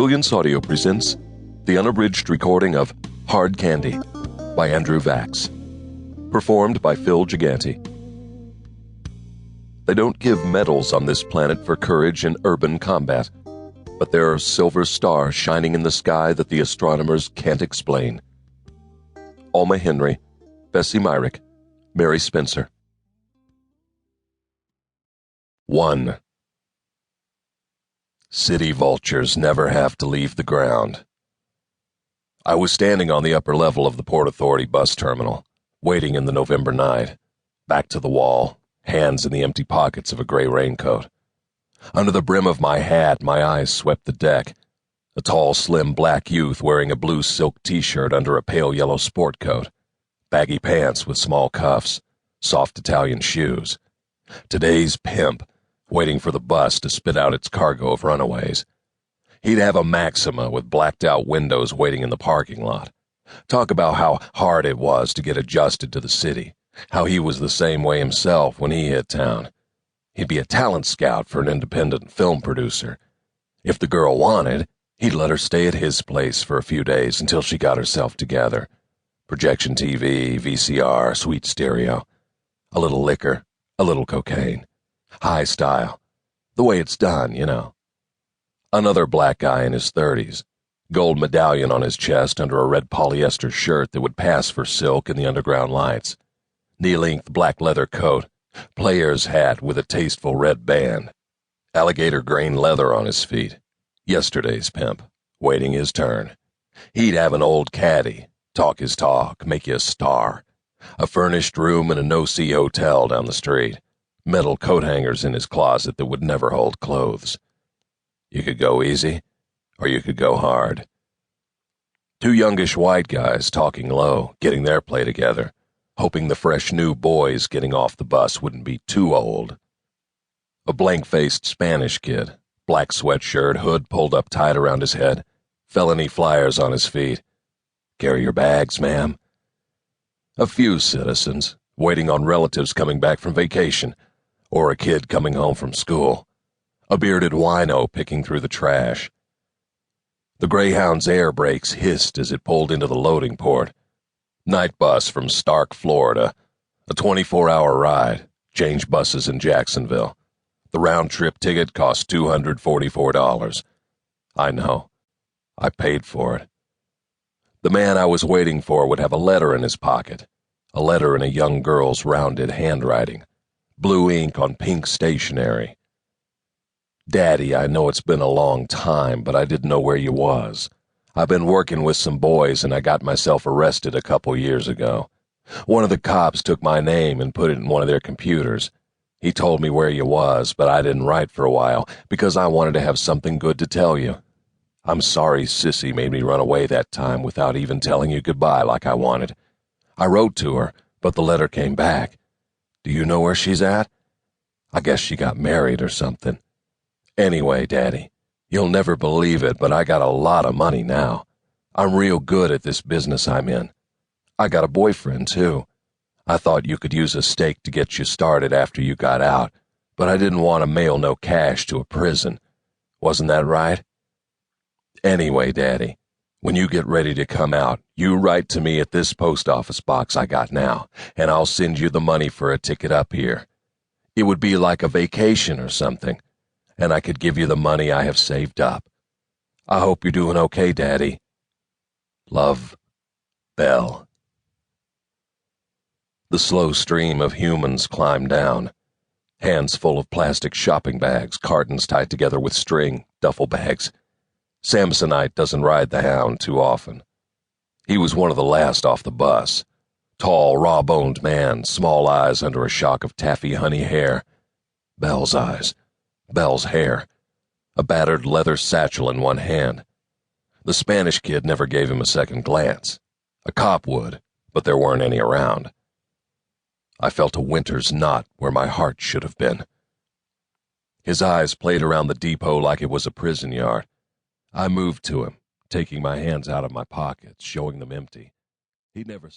Brilliance Audio presents the unabridged recording of Hard Candy by Andrew Vachss, performed by Gigante. They don't give medals on this planet for courage in urban combat, but there are silver stars shining in the sky that the astronomers can't explain. Alma Henry, Bessie Myrick, Mary Spencer. 1. City vultures never have to leave the ground. I was standing on the upper level of the Port Authority bus terminal, waiting in the November night, back to the wall, hands in the empty pockets of a gray raincoat. Under the brim of my hat, my eyes swept the deck. A tall, slim black youth wearing a blue silk t-shirt under a pale yellow sport coat, baggy pants with small cuffs, soft Italian shoes. Today's pimp, waiting for the bus to spit out its cargo of runaways. He'd have a Maxima with blacked-out windows waiting in the parking lot. Talk about how hard it was to get adjusted to the city, how he was the same way himself when he hit town. He'd be a talent scout for an independent film producer. If the girl wanted, he'd let her stay at his place for a few days until she got herself together. Projection TV, VCR, sweet stereo. A little liquor, a little cocaine. High style. The way it's done, you know. Another black guy in his 30s. Gold medallion on his chest under a red polyester shirt that would pass for silk in the underground lights. Knee-length black leather coat. Player's hat with a tasteful red band. Alligator grain leather on his feet. Yesterday's pimp. Waiting his turn. He'd have an old caddy. Talk his talk. Make you a star. A furnished room in a no-see hotel down the street. Metal coat hangers in his closet that would never hold clothes. You could go easy, or you could go hard. Two youngish white guys talking low, getting their play together, hoping the fresh new boys getting off the bus wouldn't be too old. A blank-faced Spanish kid, black sweatshirt, hood pulled up tight around his head, felony flyers on his feet. Carry your bags, ma'am. A few citizens, waiting on relatives coming back from vacation, or a kid coming home from school. A bearded wino picking through the trash. The Greyhound's air brakes hissed as it pulled into the loading port. Night bus from Stark, Florida. A 24-hour ride. Change buses in Jacksonville. The round-trip ticket cost $244. I know. I paid for it. The man I was waiting for would have a letter in his pocket. A letter in a young girl's rounded handwriting. Blue ink on pink stationery. Daddy, I know it's been a long time, but I didn't know where you was. I've been working with some boys and I got myself arrested a couple years ago. One of the cops took my name and put it in one of their computers. He told me where you was, but I didn't write for a while because I wanted to have something good to tell you. I'm sorry Sissy made me run away that time without even telling you goodbye like I wanted. I wrote to her, but the letter came back. Do you know where she's at? I guess she got married or something. Anyway, Daddy, you'll never believe it, but I got a lot of money now. I'm real good at this business I'm in. I got a boyfriend, too. I thought you could use a stake to get you started after you got out, but I didn't want to mail no cash to a prison. Wasn't that right? Anyway, Daddy, when you get ready to come out, you write to me at this post office box I got now, and I'll send you the money for a ticket up here. It would be like a vacation or something, and I could give you the money I have saved up. I hope you're doing okay, Daddy. Love, Belle. The slow stream of humans climbed down. Hands full of plastic shopping bags, cartons tied together with string, duffel bags. Samsonite doesn't ride the hound too often. He was one of the last off the bus. Tall, raw-boned man, small eyes under a shock of taffy honey hair. Belle's eyes. Belle's hair. A battered leather satchel in one hand. The Spanish kid never gave him a second glance. A cop would, but there weren't any around. I felt a winter's knot where my heart should have been. His eyes played around the depot like it was a prison yard. I moved to him, taking my hands out of my pockets, showing them empty. He'd never seen